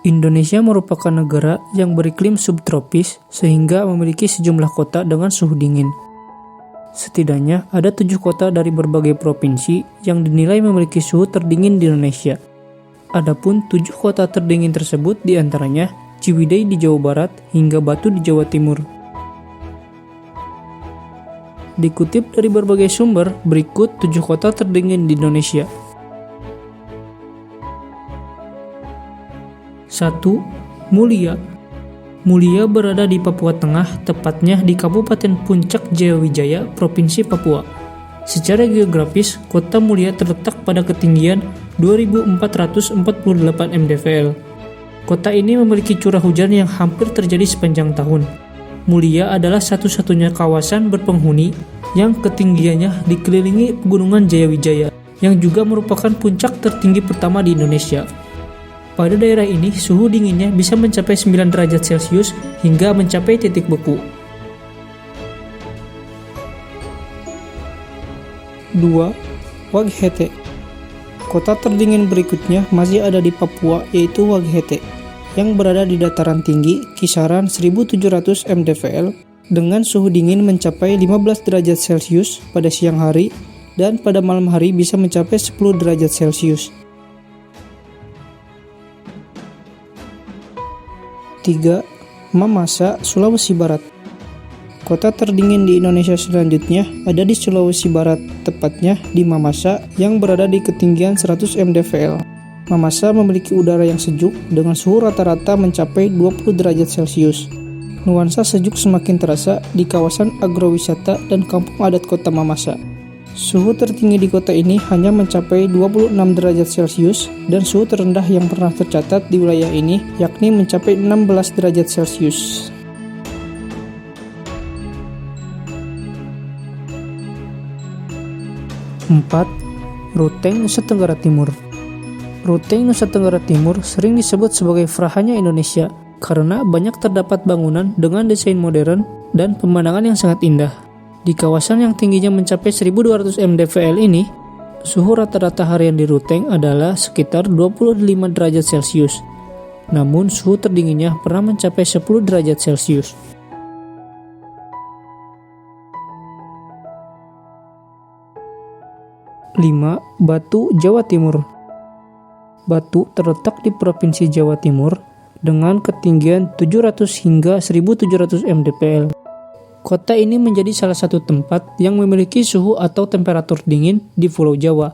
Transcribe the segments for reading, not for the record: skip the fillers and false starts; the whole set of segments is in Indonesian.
Indonesia merupakan negara yang beriklim subtropis sehingga memiliki sejumlah kota dengan suhu dingin. Setidaknya ada 7 kota dari berbagai provinsi yang dinilai memiliki suhu terdingin di Indonesia. Adapun 7 kota terdingin tersebut diantaranya Ciwidey di Jawa Barat hingga Batu di Jawa Timur. Dikutip dari berbagai sumber, berikut 7 kota terdingin di Indonesia. 1. Mulia. Mulia berada di Papua Tengah, tepatnya di Kabupaten Puncak Jayawijaya, Provinsi Papua. Secara geografis, kota Mulia terletak pada ketinggian 2.448 mdpl. Kota ini memiliki curah hujan yang hampir terjadi sepanjang tahun. Mulia adalah satu-satunya kawasan berpenghuni yang ketinggiannya dikelilingi pegunungan Jayawijaya, yang juga merupakan puncak tertinggi pertama di Indonesia. Pada daerah ini, suhu dinginnya bisa mencapai 9 derajat Celcius hingga mencapai titik beku. 2. Waghete. Kota terdingin berikutnya masih ada di Papua, yaitu Waghete, yang berada di dataran tinggi kisaran 1700 mdpl dengan suhu dingin mencapai 15 derajat Celcius pada siang hari dan pada malam hari bisa mencapai 10 derajat Celcius. 3. Mamasa, Sulawesi Barat. Kota terdingin di Indonesia selanjutnya ada di Sulawesi Barat, tepatnya di Mamasa yang berada di ketinggian 100 mdpl. Mamasa memiliki udara yang sejuk dengan suhu rata-rata mencapai 20 derajat Celcius. Nuansa sejuk semakin terasa di kawasan agrowisata dan kampung adat kota Mamasa. Suhu tertinggi di kota ini hanya mencapai 26 derajat Celcius dan suhu terendah yang pernah tercatat di wilayah ini yakni mencapai 16 derajat Celcius. Empat, Ruteng, Nusa Tenggara Timur. Ruteng, Nusa Tenggara Timur sering disebut sebagai Frahanya Indonesia karena banyak terdapat bangunan dengan desain modern dan pemandangan yang sangat indah. Di kawasan yang tingginya mencapai 1200 mdpl ini, suhu rata-rata harian di Ruteng adalah sekitar 25 derajat Celcius. Namun suhu terdinginnya pernah mencapai 10 derajat Celcius. 5. Batu, Jawa Timur. Batu terletak di Provinsi Jawa Timur dengan ketinggian 700 hingga 1700 mdpl. Kota ini menjadi salah satu tempat yang memiliki suhu atau temperatur dingin di Pulau Jawa.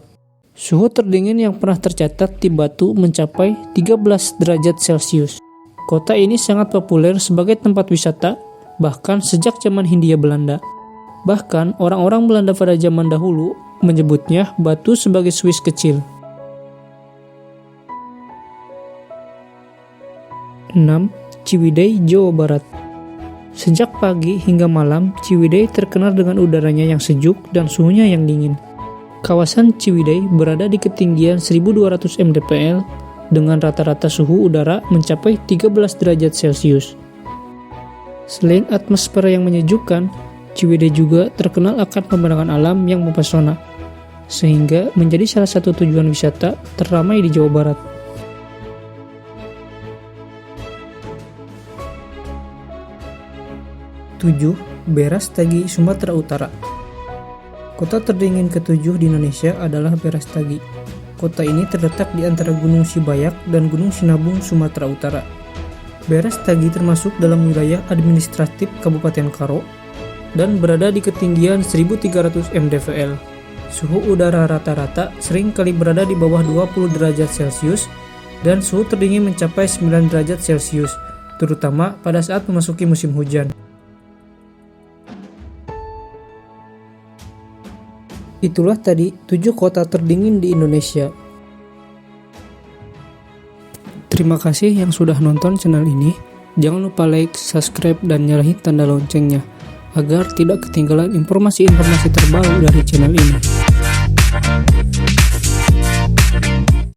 Suhu terdingin yang pernah tercatat di Batu mencapai 13 derajat Celcius. Kota ini sangat populer sebagai tempat wisata, bahkan sejak zaman Hindia Belanda. Bahkan orang-orang Belanda pada zaman dahulu menyebutnya Batu sebagai Swiss kecil. 6. Ciwidey, Jawa Barat. Sejak pagi hingga malam, Ciwidey terkenal dengan udaranya yang sejuk dan suhunya yang dingin. Kawasan Ciwidey berada di ketinggian 1200 mdpl dengan rata-rata suhu udara mencapai 13 derajat Celcius. Selain atmosfer yang menyejukkan, Ciwidey juga terkenal akan pemandangan alam yang mempesona, sehingga menjadi salah satu tujuan wisata terramai di Jawa Barat. 7. Berastagi, Sumatera Utara. Kota terdingin ke-7 di Indonesia adalah Berastagi. Kota ini terletak di antara Gunung Sibayak dan Gunung Sinabung, Sumatera Utara. Berastagi termasuk dalam wilayah administratif Kabupaten Karo dan berada di ketinggian 1300 mdpl. Suhu udara rata-rata sering kali berada di bawah 20 derajat Celcius dan suhu terdingin mencapai 9 derajat Celcius, terutama pada saat memasuki musim hujan. Itulah tadi 7 kota terdingin di Indonesia. Terima kasih yang sudah nonton channel ini. Jangan lupa like, subscribe, dan nyalahin tanda loncengnya agar tidak ketinggalan informasi-informasi terbaru dari channel ini.